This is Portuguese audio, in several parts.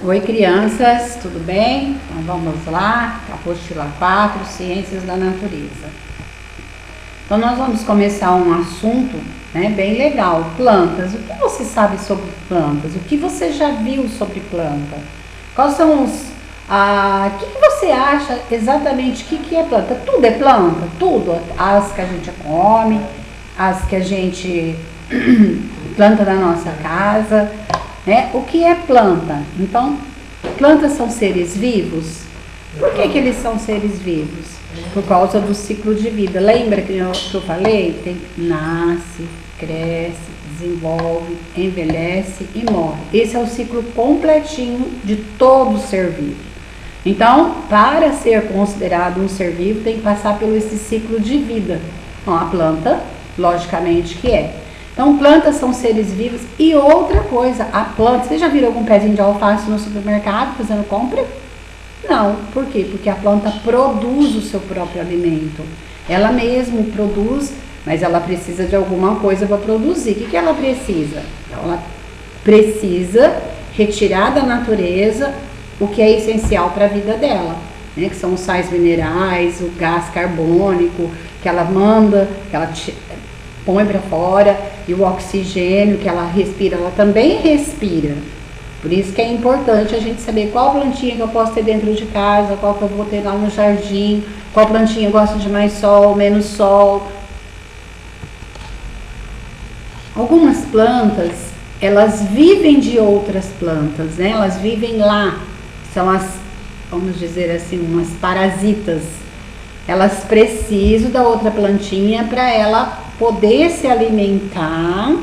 Oi, crianças, tudo bem? Então vamos lá, apostila 4, Ciências da Natureza. Então nós vamos começar um assunto, bem legal, plantas. O que você sabe sobre plantas? O que você já viu sobre planta? Quais são os... O que você acha exatamente o que é planta? Tudo é planta? Tudo? As que a gente come, as que a gente planta na nossa casa... O que é planta? Então, plantas são seres vivos. Por que eles são seres vivos? Por causa do ciclo de vida. Lembra que eu falei? Nasce, cresce, desenvolve, envelhece e morre. Esse é o ciclo completinho de todo ser vivo. Então, para ser considerado um ser vivo, tem que passar pelo esse ciclo de vida. Então, a planta, logicamente que é. Então, plantas são seres vivos. E outra coisa, a planta... Você já viram algum pezinho de alface no supermercado fazendo compra? Não. Por quê? Porque a planta produz o seu próprio alimento. Ela mesma produz, mas ela precisa de alguma coisa para produzir. O que ela precisa? Ela precisa retirar da natureza o que é essencial para a vida dela, que são os sais minerais, o gás carbônico, que ela manda, que ela põe para fora, e o oxigênio que ela respira, ela também respira. Por isso que é importante a gente saber qual plantinha que eu posso ter dentro de casa, qual que eu vou ter lá no jardim, qual plantinha gosta de mais sol, menos sol. Algumas plantas, elas vivem de outras plantas, Elas vivem lá, são as, vamos dizer assim, umas parasitas. Elas precisam da outra plantinha para ela poder se alimentar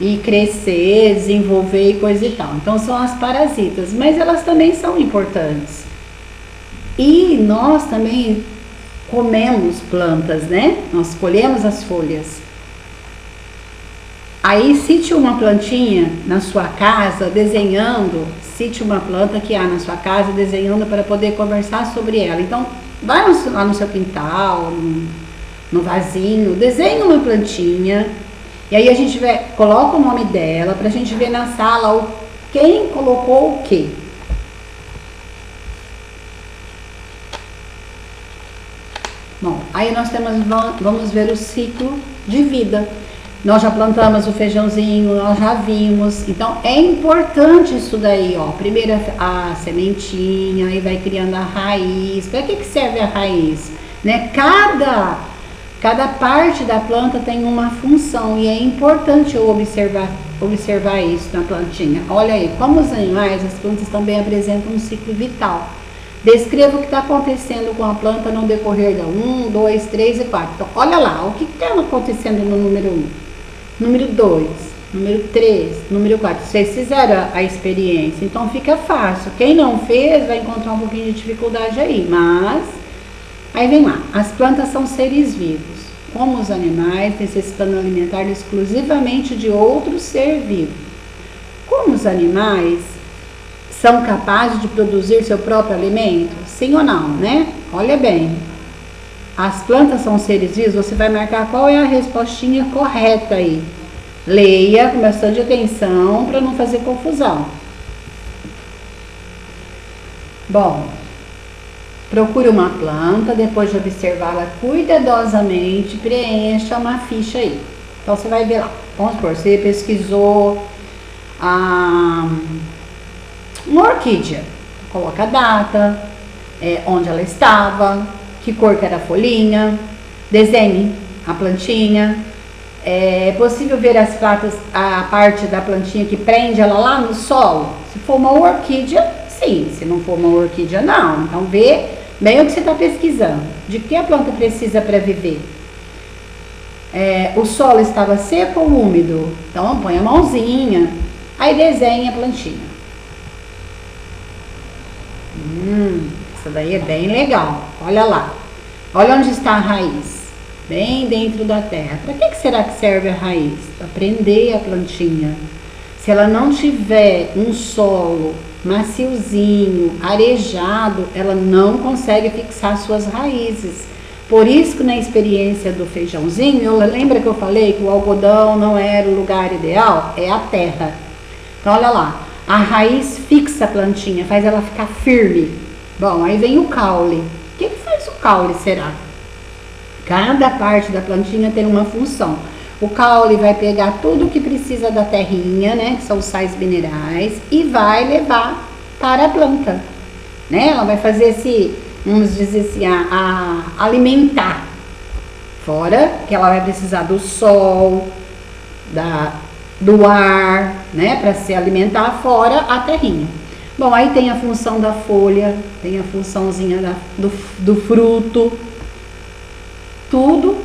e crescer, desenvolver e coisa e tal. Então são as parasitas, mas elas também são importantes. E nós também comemos plantas, Nós colhemos as folhas. Aí cite uma plantinha na sua casa desenhando, cite uma planta que há na sua casa desenhando para poder conversar sobre ela. Então vai lá no seu quintal, no vasinho, desenha uma plantinha e aí a gente coloca o nome dela pra gente ver na sala quem colocou o quê. Bom, aí nós vamos ver o ciclo de vida. Nós já plantamos o feijãozinho, nós já vimos, então é importante isso daí, Primeiro a sementinha, aí vai criando a raiz. Para que serve a raiz? Cada parte da planta tem uma função e é importante eu observar isso na plantinha. Olha aí, como os animais, as plantas também apresentam um ciclo vital. Descreva o que está acontecendo com a planta no decorrer da 1, 2, 3 e 4. Então, olha lá, o que está acontecendo no número 1? Número 2, número 3, número 4. Vocês fizeram a experiência, então fica fácil. Quem não fez vai encontrar um pouquinho de dificuldade aí, mas... Aí vem lá, as plantas são seres vivos, como os animais, necessitando alimentar exclusivamente de outro ser vivo. Como os animais são capazes de produzir seu próprio alimento? Sim ou não, Olha bem, as plantas são seres vivos, você vai marcar qual é a respostinha correta aí. Leia com bastante atenção para não fazer confusão. Bom, procure uma planta, depois de observá-la cuidadosamente, preencha uma ficha aí. Então você vai ver lá, vamos supor, você pesquisou uma orquídea, coloca a data, onde ela estava, que cor que era a folhinha, desenhe a plantinha. É possível ver a parte da plantinha que prende ela lá no solo? Se for uma orquídea, sim. Se não for uma orquídea, não. Então vê bem o que você está pesquisando. De que a planta precisa para viver? O solo estava seco ou úmido? Então põe a mãozinha, aí desenha a plantinha. Essa daí é bem legal. Olha lá. Olha onde está a raiz. Bem dentro da terra. Para que será que serve a raiz? Para prender a plantinha. Se ela não tiver um solo maciozinho, arejado, ela não consegue fixar suas raízes. Por isso que na experiência do feijãozinho, lembra que eu falei que o algodão não era o lugar ideal? É a terra. Então olha lá, A raiz fixa a plantinha, faz ela ficar firme. Bom, aí vem o caule. O que faz o caule, será? Cada parte da plantinha tem uma função. O caule vai pegar tudo que precisa da terrinha, né, que são os sais minerais, e vai levar para a planta, né? Ela vai fazer esse, vamos dizer assim, a alimentar. Fora que ela vai precisar do sol, do ar, né, para se alimentar, fora a terrinha. Bom, aí tem a função da folha, tem a funçãozinha do fruto, tudo,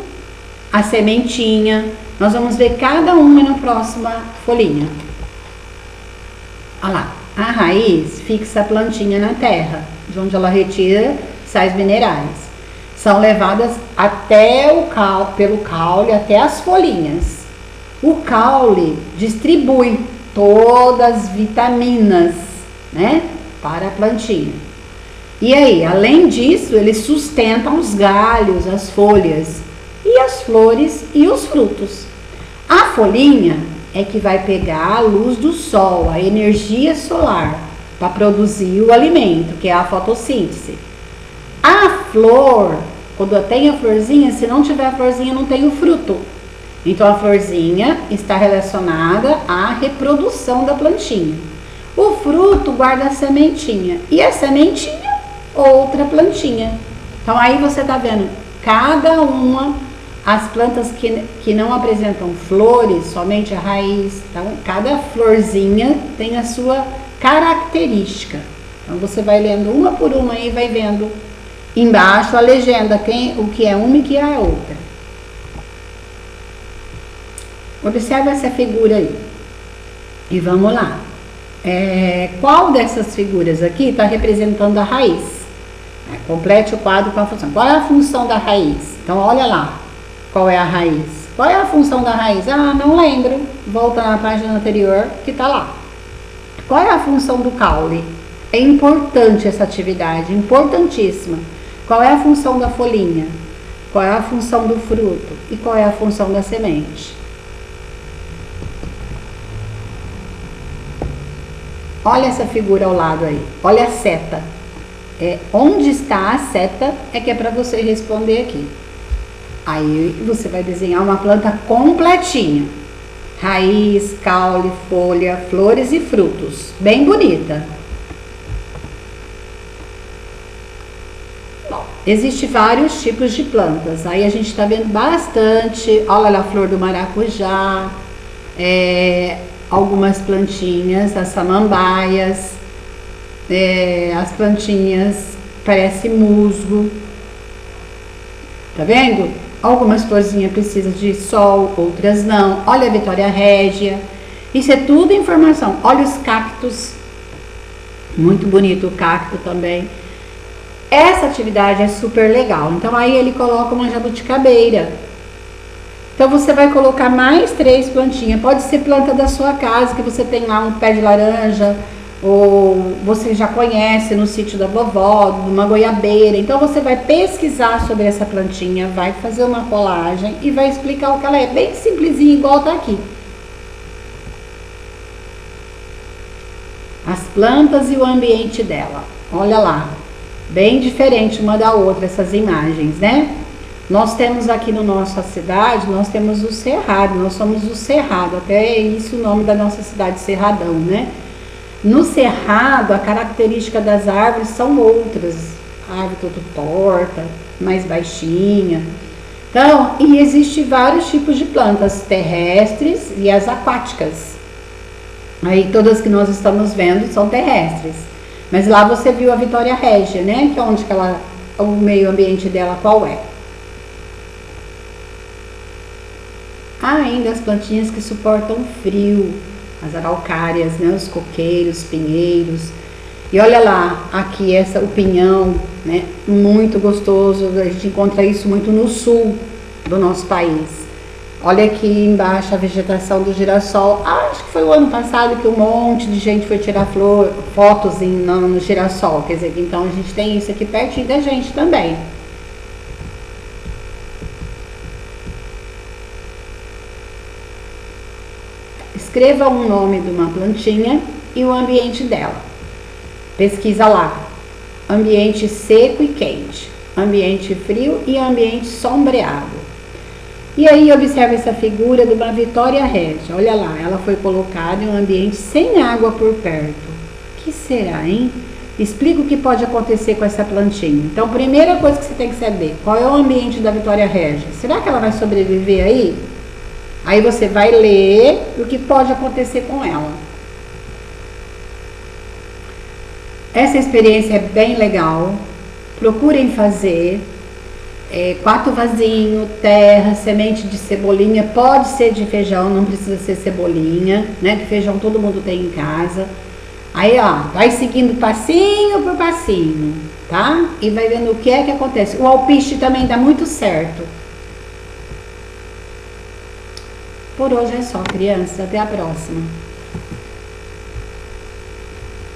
a sementinha. Nós vamos ver cada uma na próxima folhinha. Olha lá, a raiz fixa a plantinha na terra, de onde ela retira sais minerais. São levadas até pelo caule, até as folhinhas. O caule distribui todas as vitaminas, né, para a plantinha. E aí, além disso, ele sustenta os galhos, as folhas, e as flores e os frutos. A folhinha é que vai pegar a luz do sol, a energia solar, para produzir o alimento, que é a fotossíntese. A flor, quando tem a florzinha, se não tiver a florzinha, não tem o fruto. Então a florzinha está relacionada à reprodução da plantinha. O fruto guarda a sementinha. E a sementinha, outra plantinha. Então aí você está vendo cada uma, as plantas que não apresentam flores, somente a raiz. Então cada florzinha tem a sua característica. Então você vai lendo uma por uma e vai vendo embaixo a legenda, o que é uma e o que é a outra. Observe essa figura aí. E vamos lá. Qual dessas figuras aqui está representando a raiz? Complete o quadro com a função. Qual é a função da raiz? Então, olha lá. Qual é a raiz? Qual é a função da raiz? Ah, não lembro. Volta na página anterior que está lá. Qual é a função do caule? É importante essa atividade, importantíssima. Qual é a função da folhinha? Qual é a função do fruto? E qual é a função da semente? Olha essa figura ao lado aí. Olha a seta. Onde está a seta é que é para você responder aqui. Aí você vai desenhar uma planta completinha. Raiz, caule, folha, flores e frutos. Bem bonita. Bom, existem vários tipos de plantas. Aí a gente está vendo bastante. Olha lá a flor do maracujá. Algumas plantinhas, as samambaias, as plantinhas parece musgo, tá vendo? Algumas florzinhas precisam de sol, outras não. Olha a Vitória Régia, isso é tudo informação. Olha os cactos, muito bonito o cacto também. Essa atividade é super legal. Então aí ele coloca uma jabuticabeira. Então você vai colocar mais 3 plantinhas. Pode ser planta da sua casa, que você tem lá um pé de laranja, ou você já conhece no sítio da vovó, uma goiabeira. Então você vai pesquisar sobre essa plantinha, vai fazer uma colagem e vai explicar o que ela é. Bem simplesinho, igual tá aqui. As plantas e o ambiente dela. Olha lá, bem diferente uma da outra essas imagens, né? Nós temos aqui na nossa cidade, nós temos o Cerrado, nós somos o Cerrado, até é isso o nome da nossa cidade, Cerradão, né? No Cerrado, a característica das árvores são outras, a árvore toda torta, mais baixinha. Então, e existem vários tipos de plantas terrestres e as aquáticas. Aí todas que nós estamos vendo são terrestres. Mas lá você viu a Vitória Régia, né? Que é onde que o meio ambiente dela qual é? Há ainda as plantinhas que suportam frio, as araucárias, né, os coqueiros, pinheiros. E olha lá, aqui o pinhão, né, muito gostoso, a gente encontra isso muito no sul do nosso país. Olha aqui embaixo a vegetação do girassol. Acho que foi o ano passado que um monte de gente foi tirar fotos no girassol, quer dizer, então a gente tem isso aqui pertinho da gente também. Escreva um nome de uma plantinha e o ambiente dela. Pesquisa lá, ambiente seco e quente, ambiente frio e ambiente sombreado. E aí observa essa figura de uma Vitória Régia. Olha lá, ela foi colocada em um ambiente sem água por perto. O que será, hein? Explica o que pode acontecer com essa plantinha. Então, primeira coisa que você tem que saber, qual é o ambiente da Vitória Régia? Será que ela vai sobreviver aí? Aí você vai ler o que pode acontecer com ela. Essa experiência é bem legal. Procurem fazer. 4 vasinhos, terra, semente de cebolinha, pode ser de feijão, não precisa ser cebolinha, né? De feijão todo mundo tem em casa. Aí, ó, vai seguindo passinho por passinho, tá? E vai vendo o que é que acontece. O alpiste também dá muito certo. Por hoje é só, crianças. Até a próxima.